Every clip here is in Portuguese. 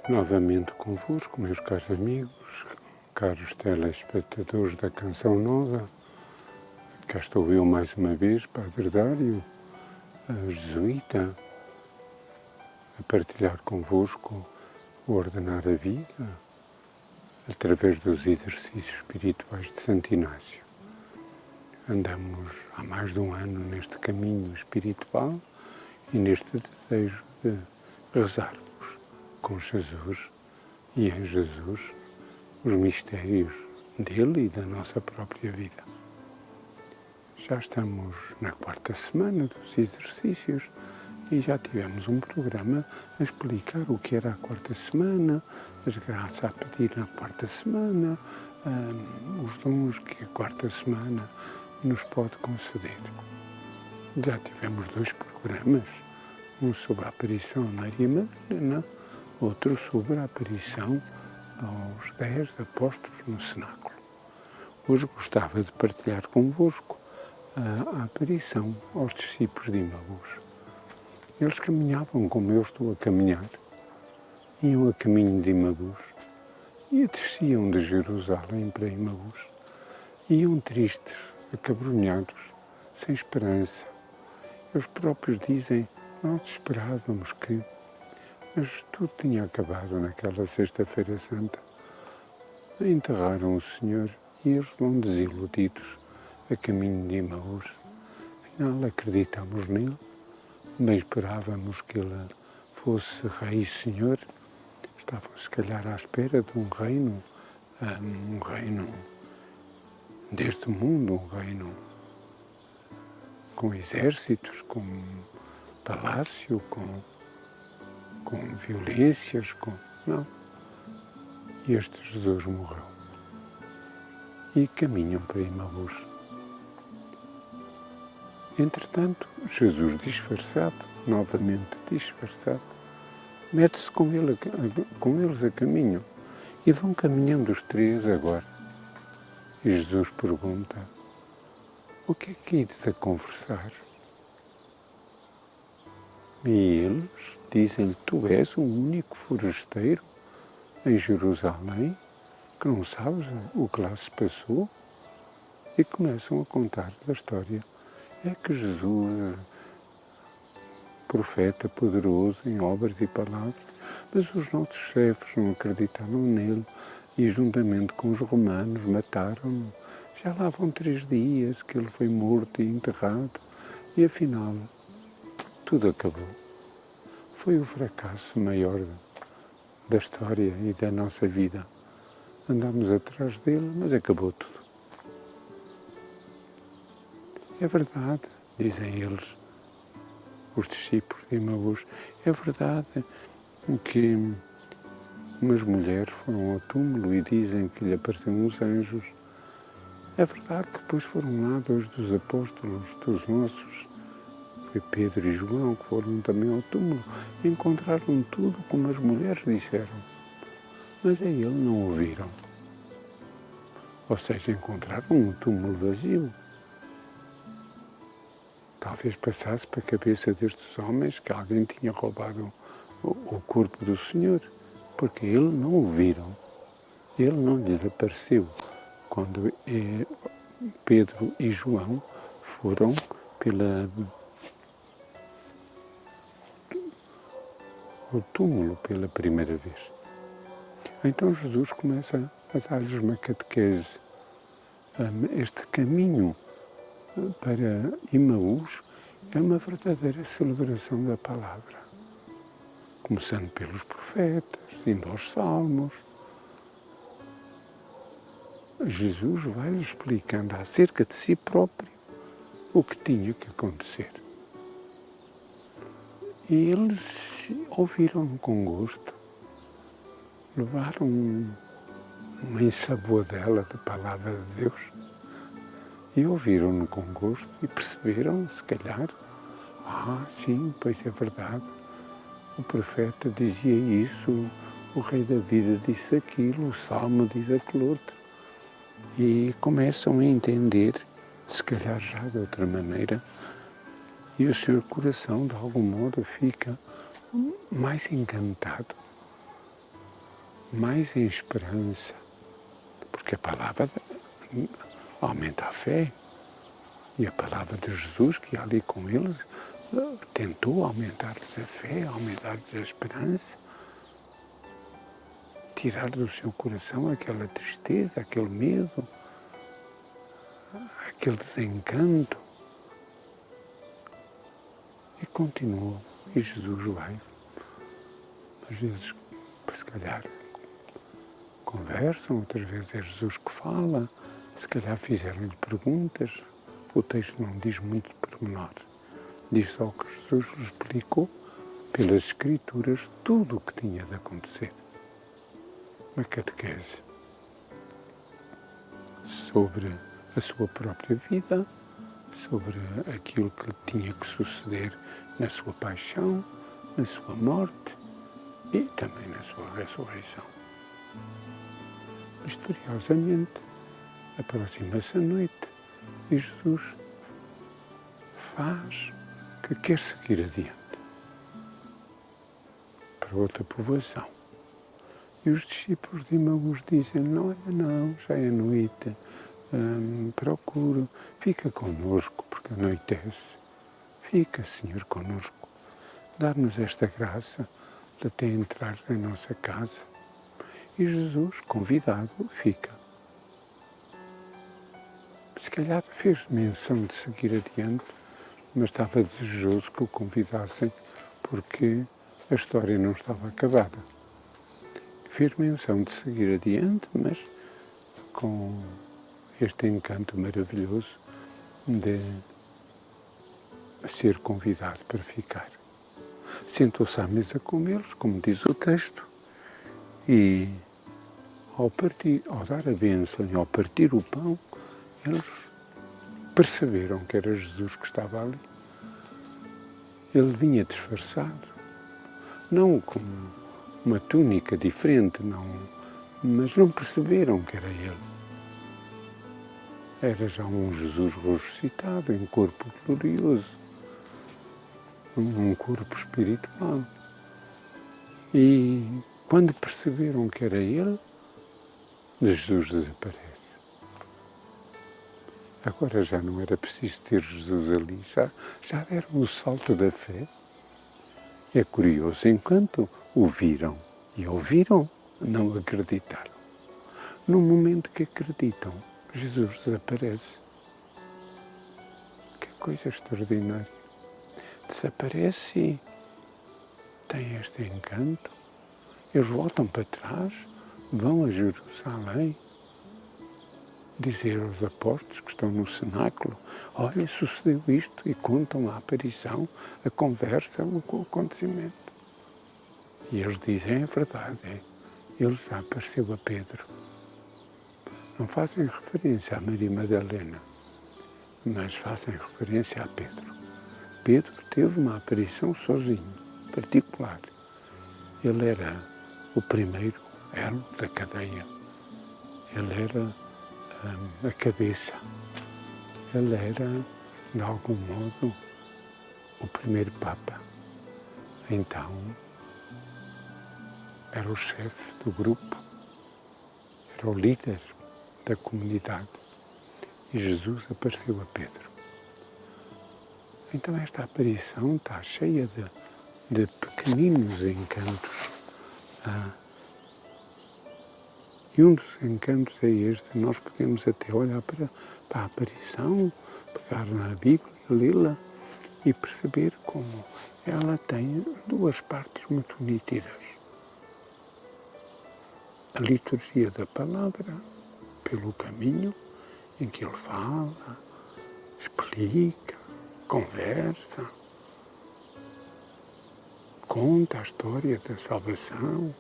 Novamente convosco, meus caros amigos, caros telespectadores da Canção Nova. Cá estou eu mais uma vez, Padre Dário, jesuíta, a partilhar convosco o ordenar a vida através dos exercícios espirituais de Santo Inácio. Andamos há mais de um ano neste caminho espiritual e neste desejo de rezarmos com Jesus e em Jesus os mistérios dele e da nossa própria vida. Já estamos na quarta semana dos exercícios e já tivemos um programa a explicar o que era a quarta semana, as graças a pedir na quarta semana, os dons que a quarta semana nos pode conceder. Já tivemos 2 programas, um sobre a aparição a Maria Madalena, outro sobre a aparição aos 10 apóstolos no cenáculo. Hoje gostava de partilhar convosco a aparição aos discípulos de Emaús. Eles caminhavam como eu estou a caminhar, iam a caminho de Emaús e desciam de Jerusalém para Emaús. Iam tristes, acabrunhados, sem esperança. Eles próprios dizem, nós esperávamos que... Mas tudo tinha acabado naquela sexta-feira santa. Enterraram o Senhor e eles vão desiludidos a caminho de Emaús. Afinal, acreditamos nele, bem esperávamos que ele fosse Rei e Senhor. Estavam, se calhar, à espera de um reino deste mundo, um reino com exércitos, com palácio, com violências, Não. E este Jesus morreu. E caminham para Emaús. Entretanto, Jesus disfarçado, novamente disfarçado, mete-se com eles a caminho. E vão caminhando os 3 agora. E Jesus pergunta, o que é que ides a conversar? E eles dizem, tu és o único forasteiro em Jerusalém que não sabes o que lá se passou? E começam a contar a história. É que Jesus, profeta poderoso em obras e palavras, mas os nossos chefes não acreditaram nele e juntamente com os romanos mataram-no. Já lá vão 3 dias que ele foi morto e enterrado e afinal tudo acabou. Foi o fracasso maior da história e da nossa vida. Andámos atrás dele, mas acabou tudo. É verdade, dizem eles, os discípulos de Emaús, é verdade que umas mulheres foram ao túmulo e dizem que lhe apareceram uns anjos. É verdade que depois foram lá 2 dos apóstolos, dos nossos, foi Pedro e João, que foram também ao túmulo, e encontraram tudo como as mulheres disseram. Mas a ele não ouviram. Ou seja, encontraram um túmulo vazio. Talvez passasse para a cabeça destes homens que alguém tinha roubado o corpo do Senhor, porque ele não o viram. Ele não lhes apareceu quando Pedro e João foram ao túmulo pela primeira vez. Então Jesus começa a dar-lhes uma catequese. Este caminho para Emaús é uma verdadeira celebração da palavra. Começando pelos profetas, indo aos salmos. Jesus vai-lhes explicando acerca de si próprio o que tinha que acontecer. E eles ouviram-no com gosto, levaram uma ensaboadela da palavra de Deus e ouviram-no com gosto e perceberam, se calhar, sim, pois é verdade, o profeta dizia isso, o rei da vida disse aquilo, o salmo diz aquilo outro. E começam a entender, se calhar já de outra maneira, e o seu coração, de algum modo, fica mais encantado mais em esperança, porque a palavra aumenta a fé, e a palavra de Jesus, que ali com eles, tentou aumentar-lhes a fé, aumentar-lhes a esperança, tirar do seu coração aquela tristeza, aquele medo, aquele desencanto. E continuou. E Jesus vai. Às vezes, se calhar, conversam, outras vezes é Jesus que fala, se calhar fizeram-lhe perguntas. O texto não diz muito de pormenor. Diz só que Jesus lhe explicou, pelas Escrituras, tudo o que tinha de acontecer. Uma catequese sobre a sua própria vida, sobre aquilo que lhe tinha que suceder na sua paixão, na sua morte e também na sua ressurreição. Misteriosamente, aproxima-se a noite e Jesus faz que quer seguir adiante para outra povoação. E os discípulos de Emaús dizem, não, já é noite, procuro, fica connosco, porque anoitece. Fica, Senhor, connosco. Dá-nos esta graça de até entrar em nossa casa. E Jesus, convidado, fica. Se calhar fez menção de seguir adiante, mas estava desejoso que o convidassem, porque a história não estava acabada. Fez menção de seguir adiante, mas com este encanto maravilhoso de ser convidado para ficar. Sentou-se à mesa com eles, como diz o texto, e ao dar a bênção e ao partir o pão, eles perceberam que era Jesus que estava ali. Ele vinha disfarçado, não com uma túnica diferente, mas não perceberam que era ele. Era já um Jesus ressuscitado, em corpo glorioso, um corpo espiritual. E quando perceberam que era ele, Jesus desaparece. Agora já não era preciso ter Jesus ali, já deram o salto da fé. É curioso, enquanto o viram e ouviram, não acreditaram. No momento que acreditam, Jesus desaparece. Que coisa extraordinária. Desaparece e tem este encanto. Eles voltam para trás, vão a Jerusalém, dizer aos apóstolos que estão no cenáculo, olha, sucedeu isto, e contam a aparição, a conversa, o acontecimento. E eles dizem, é verdade, ele já apareceu a Pedro. Não fazem referência a Maria Madalena, mas fazem referência a Pedro. Pedro teve uma aparição sozinho, particular. Ele era o primeiro elo da cadeia. Ele era a cabeça. Ele era, de algum modo, o primeiro Papa. Então, era o chefe do grupo, era o líder da comunidade. E Jesus apareceu a Pedro. Então esta aparição está cheia de pequeninos encantos. E um dos encantos é este, nós podemos até olhar para a aparição, pegar na Bíblia, lê-la e perceber como ela tem duas partes muito nítidas. A liturgia da palavra, pelo caminho em que ele fala, explica, conversa, conta a história da salvação,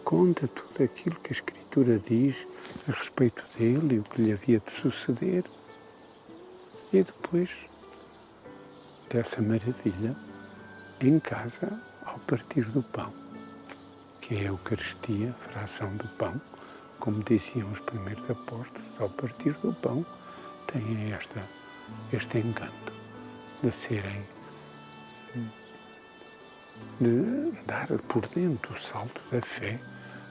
conta tudo aquilo que a Escritura diz a respeito dele e o que lhe havia de suceder. E depois dessa maravilha, em casa, ao partir do pão, que é a Eucaristia, a fração do pão, como diziam os primeiros apóstolos, ao partir do pão, têm este encanto de serem, de dar por dentro o salto da fé,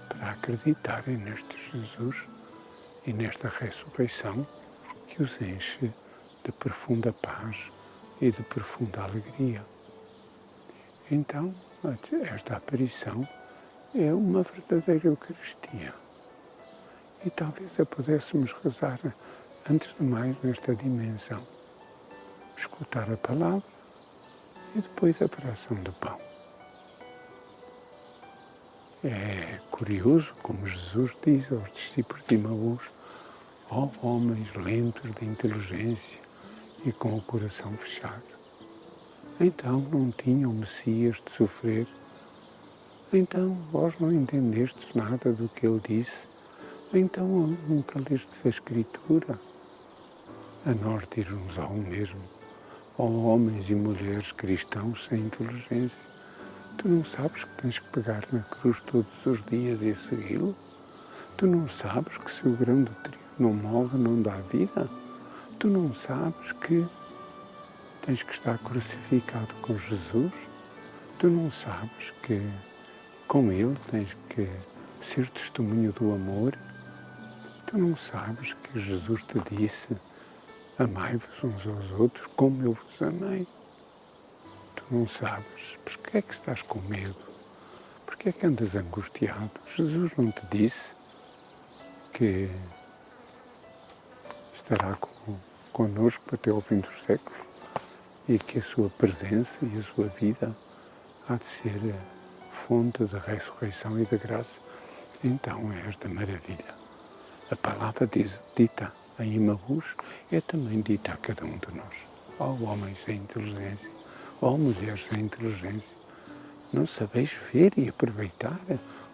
para acreditarem neste Jesus e nesta ressurreição que os enche de profunda paz e de profunda alegria. Então, esta aparição é uma verdadeira Eucaristia. E talvez a pudéssemos rezar, antes de mais, nesta dimensão. Escutar a palavra e depois a fração do pão. É curioso como Jesus diz aos discípulos de Emaús: ó homens lentos de inteligência e com o coração fechado. Então não tinham Messias de sofrer? Então vós não entendestes nada do que ele disse? Então nunca lestes a Escritura? A nós dir-nos ao mesmo: ó homens e mulheres cristãos sem inteligência, tu não sabes que tens que pegar na cruz todos os dias e segui-lo? Tu não sabes que se o grão de trigo não morre, não dá vida? Tu não sabes que tens que estar crucificado com Jesus? Tu não sabes que com Ele tens que ser testemunho do amor? Tu não sabes que Jesus te disse: amai-vos uns aos outros como eu vos amei? Tu não sabes. Porquê é que estás com medo? Porquê é que andas angustiado? Jesus não te disse que estará connosco até ao fim dos séculos e que a sua presença e a sua vida há de ser fonte de ressurreição e de graça? Então é esta maravilha. A palavra dita em Emaús é também dita a cada um de nós. Ó homens sem inteligência, ó mulheres sem inteligência, não sabeis ver e aproveitar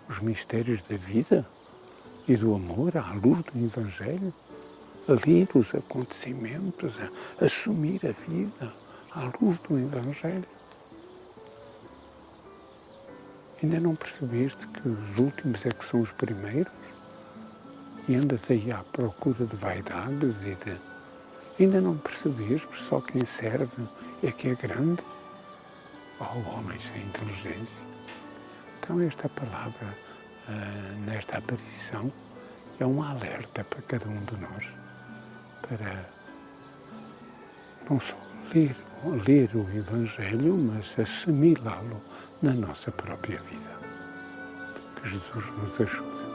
os mistérios da vida e do amor à luz do Evangelho? A ler os acontecimentos, a assumir a vida à luz do Evangelho? Ainda não percebeste que os últimos é que são os primeiros? E andas aí à procura de vaidades e de... Ainda não percebeste que só quem serve é que é grande? Ó homens sem inteligência. Então esta palavra, nesta aparição, é um alerta para cada um de nós, para não só ler o Evangelho, mas assimilá-lo na nossa própria vida. Que Jesus nos ajude.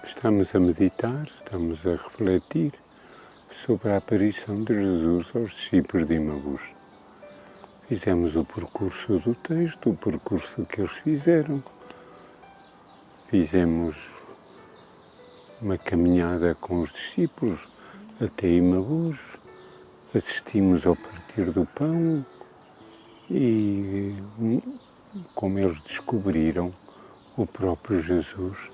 Estamos a meditar, estamos a refletir sobre a aparição de Jesus aos discípulos de Emaús. Fizemos o percurso do texto, o percurso que eles fizeram. Fizemos uma caminhada com os discípulos até Emaús. Assistimos ao partir do pão e como eles descobriram o próprio Jesus,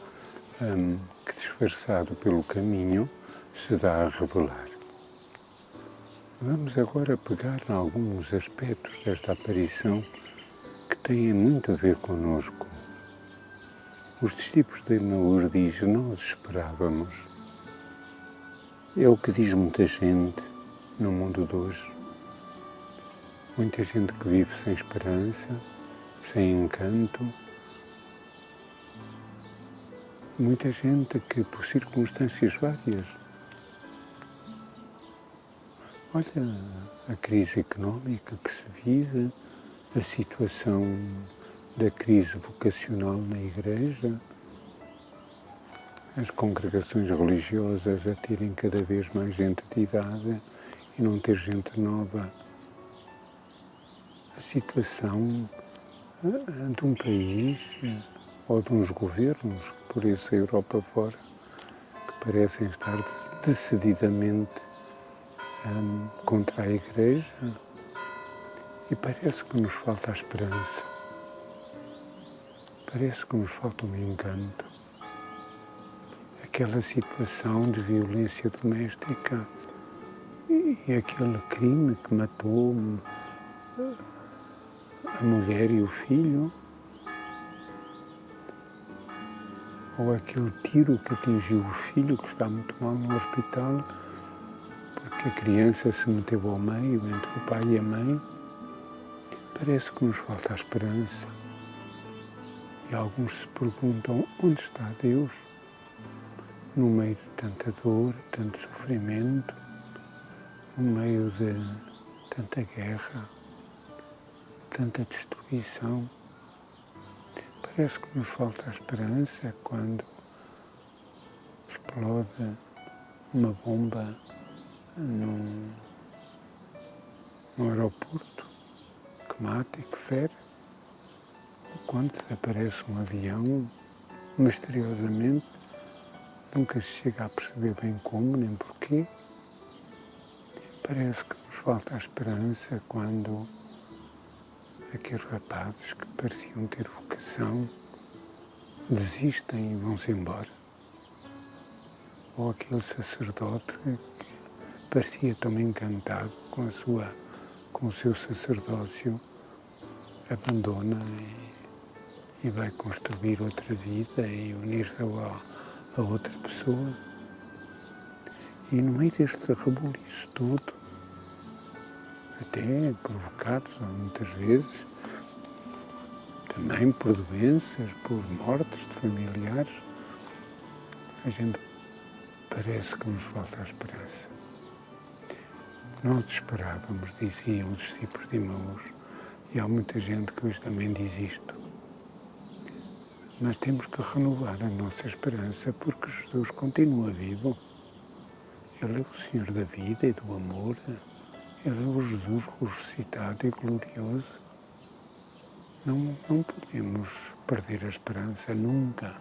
que disfarçado pelo caminho se dá a revelar. Vamos agora pegar em alguns aspectos desta aparição que têm muito a ver connosco. Os discípulos de Emaús dizem: nós esperávamos. É o que diz muita gente no mundo de hoje. Muita gente que vive sem esperança, sem encanto. Muita gente que, por circunstâncias várias, olha a crise económica que se vive, a situação da crise vocacional na Igreja, as congregações religiosas a terem cada vez mais gente de idade e não ter gente nova, a situação de um país ou de uns governos, por isso a Europa fora, que parecem estar decididamente contra a Igreja, e parece que nos falta a esperança, parece que nos falta um encanto. aquela situação de violência doméstica e aquele crime que matou a mulher e o filho, ou aquele tiro que atingiu o filho que está muito mal no hospital porque a criança se meteu ao meio entre o pai e a mãe. Parece que nos falta a esperança. E alguns se perguntam, onde está Deus? No meio de tanta dor, tanto sofrimento, no meio de tanta guerra, tanta destruição. Parece que nos falta a esperança quando explode uma bomba num aeroporto que mata e que fere. Ou quando desaparece um avião, misteriosamente, nunca se chega a perceber bem como nem porquê. Parece que nos falta a esperança quando aqueles rapazes que pareciam ter vocação desistem e vão-se embora. Ou aquele sacerdote que parecia tão encantado com o seu sacerdócio, abandona e vai construir outra vida e unir-se a outra pessoa. E no meio deste rebuliço todo, até provocados muitas vezes, também por doenças, por mortes de familiares, a gente parece que nos falta a esperança. Nós esperávamos, diziam os discípulos de Emaús, e há muita gente que hoje também diz isto. Mas temos que renovar a nossa esperança porque Jesus continua vivo. Ele é o Senhor da vida e do amor. Ele é o Jesus ressuscitado e glorioso. Não podemos perder a esperança nunca,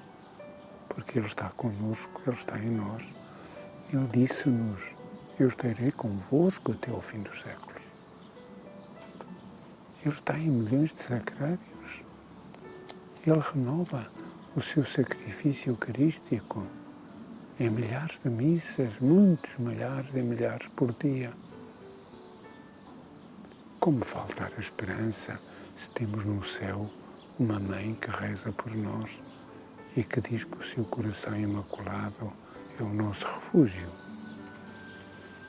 porque Ele está connosco, Ele está em nós. Ele disse-nos, eu estarei convosco até ao fim dos séculos. Ele está em milhões de sacrários. Ele renova o seu sacrifício eucarístico em milhares de missas, muitos milhares e milhares por dia. Como faltar a esperança se temos no céu uma mãe que reza por nós e que diz que o seu coração imaculado é o nosso refúgio?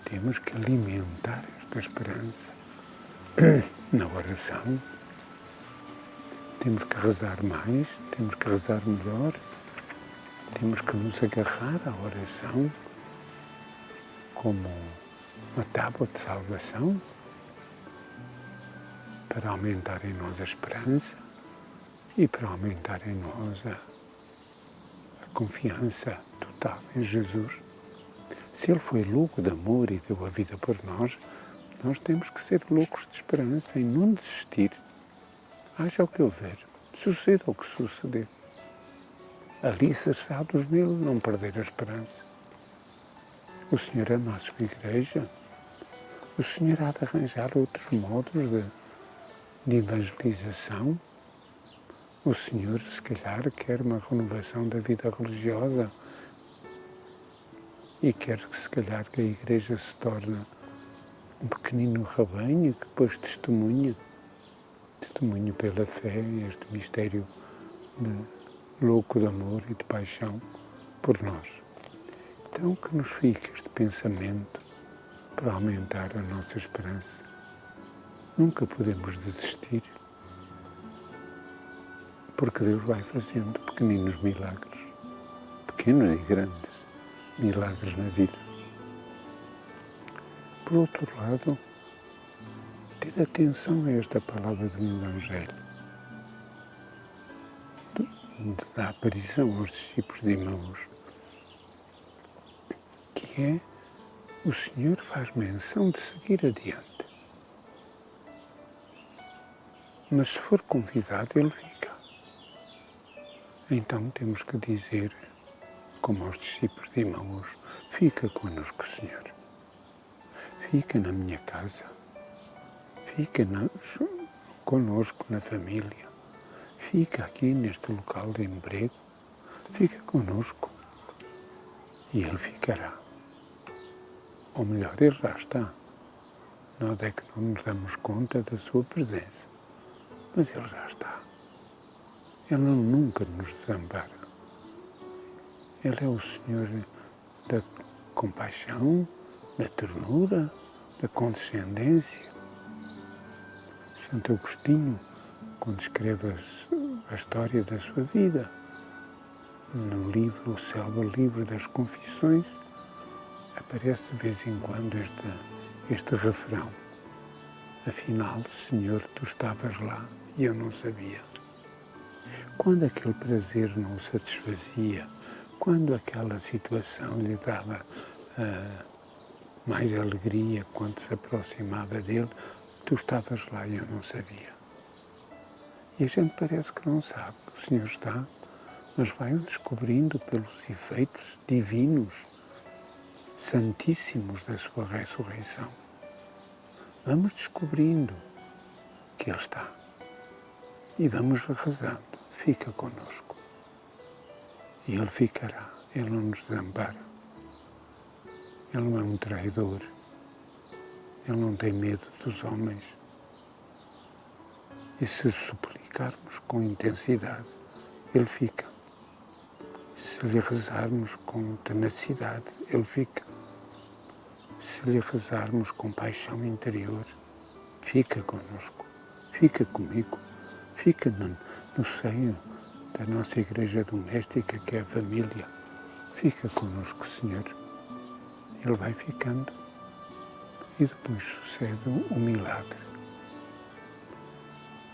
Temos que alimentar esta esperança na oração. Temos que rezar mais, temos que rezar melhor, temos que nos agarrar à oração como uma tábua de salvação para aumentar em nós a esperança e para aumentar em nós a confiança total em Jesus. Se Ele foi louco de amor e deu a vida por nós, nós temos que ser loucos de esperança e não desistir. Haja o que houver, suceda o que suceder. Alicerçados nele, não perder a esperança. O Senhor ama a sua igreja. O Senhor há de arranjar outros modos de evangelização. O Senhor, se calhar, quer uma renovação da vida religiosa e quer que, se calhar, que a igreja se torne um pequenino rebanho que depois testemunho pela fé este mistério louco de amor e de paixão por nós. Então que nos fique este pensamento para aumentar a nossa esperança. Nunca podemos desistir, porque Deus vai fazendo pequeninos milagres, pequenos e grandes milagres na vida. Por outro lado, ter atenção a esta palavra do Evangelho, da aparição aos discípulos de Emaús, que é o Senhor faz menção de seguir adiante. Mas se for convidado, Ele fica. Então temos que dizer, como aos discípulos de Emaús, fica connosco, Senhor. Fica na minha casa. Fica connosco na família. Fica aqui neste local de emprego. Fica connosco. e Ele ficará. Ou melhor, Ele já está. Nós é que não nos damos conta da sua presença, mas Ele já está. Ele nunca nos desampara. Ele é o Senhor da compaixão, da ternura, da condescendência. Santo Agostinho, quando escreve a história da sua vida, no livro, o célebre livro das Confissões, aparece de vez em quando este refrão. Afinal, Senhor, tu estavas lá e eu não sabia. Quando aquele prazer não o satisfazia, quando aquela situação lhe dava mais alegria quando se aproximava dele, tu estavas lá e eu não sabia. E a gente parece que não sabe que o Senhor está, mas vai-o descobrindo pelos efeitos divinos, santíssimos da sua ressurreição. Vamos descobrindo que Ele está e vamos rezando, fica conosco. E Ele ficará, Ele não nos desampara. Ele não é um traidor, Ele não tem medo dos homens. E se suplicarmos com intensidade, Ele fica. Se lhe rezarmos com tenacidade, Ele fica. Se lhe rezarmos com paixão interior, fica conosco, fica comigo, fica no seio da nossa igreja doméstica, que é a família. Fica conosco, Senhor. Ele vai ficando e depois sucede o milagre.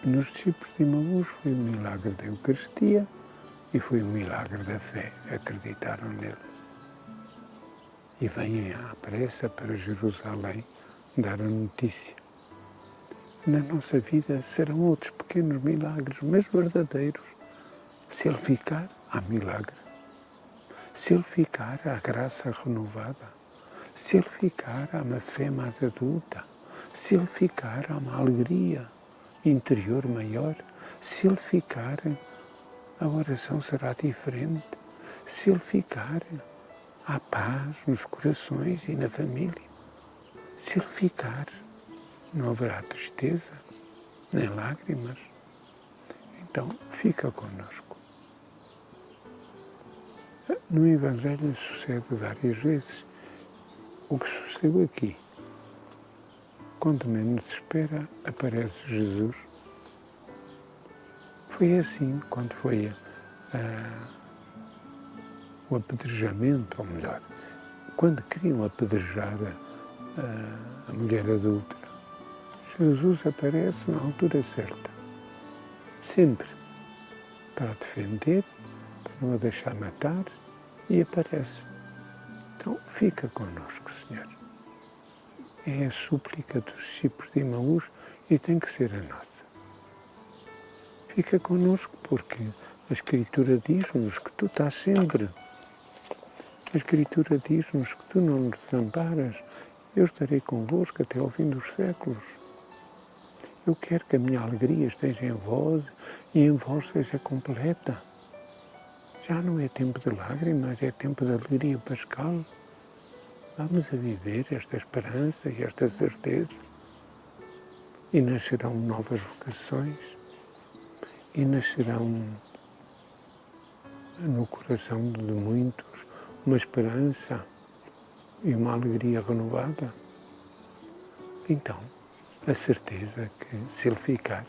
Nos discípulos de Emaús foi o milagre da Eucaristia e foi o milagre da fé. Acreditaram nele. E vêm à pressa para Jerusalém dar a notícia. E na nossa vida serão outros pequenos milagres, mas verdadeiros. Se Ele ficar, há milagre. Se Ele ficar, há graça renovada. Se Ele ficar, há uma fé mais adulta. Se Ele ficar, há uma alegria interior maior. Se Ele ficar, a oração será diferente. Se Ele ficar, há paz nos corações e na família. Se Ele ficar, não haverá tristeza, nem lágrimas. Então, fica conosco. No Evangelho sucede várias vezes o que sucedeu aqui. Quando menos se espera, aparece Jesus. Foi assim quando foi o apedrejamento, ou melhor, quando queriam apedrejar a mulher adúltera. Jesus aparece na altura certa, sempre, para a defender, para não a deixar matar, e aparece. Então, fica connosco, Senhor. É a súplica dos discípulos de Emaús e tem que ser a nossa. Fica connosco porque a Escritura diz-nos que tu estás sempre. A Escritura diz-nos que tu não nos desamparas. Eu estarei convosco até ao fim dos séculos. Eu quero que a minha alegria esteja em vós e em vós seja completa. Já não é tempo de lágrimas, é tempo de alegria pascal. Vamos a viver esta esperança e esta certeza. E nascerão novas vocações. E nascerão no coração de muitos uma esperança e uma alegria renovada. Então, a certeza que se Ele ficar,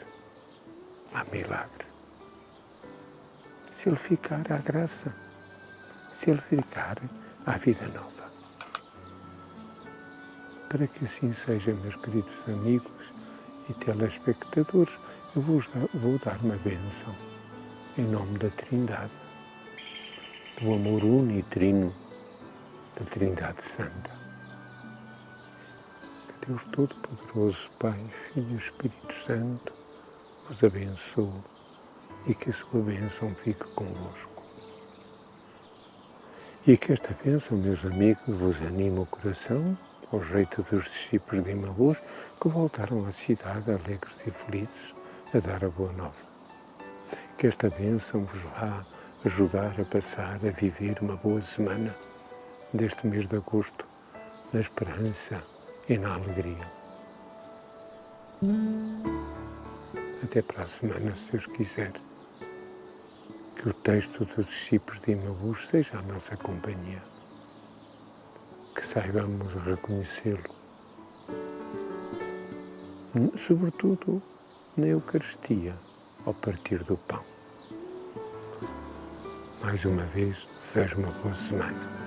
há milagre. Se Ele ficar, há graça. Se Ele ficar, há vida nova. Para que assim seja, meus queridos amigos e telespectadores, eu vou dar uma bênção em nome da Trindade, do amor unitrino da Trindade Santa. Que Deus Todo-Poderoso, Pai, Filho e Espírito Santo, vos abençoe e que a sua bênção fique convosco. E que esta bênção, meus amigos, vos anime o coração, ao jeito dos discípulos de Emaús, que voltaram à cidade alegres e felizes a dar a boa nova. Que esta bênção vos vá ajudar a passar a viver uma boa semana, deste mês de agosto na esperança e na alegria. Até para a semana, se Deus quiser. Que o texto dos discípulos de Emaús seja a nossa companhia. Que saibamos reconhecê-lo, sobretudo na Eucaristia, ao partir do pão. Mais uma vez, desejo uma boa semana.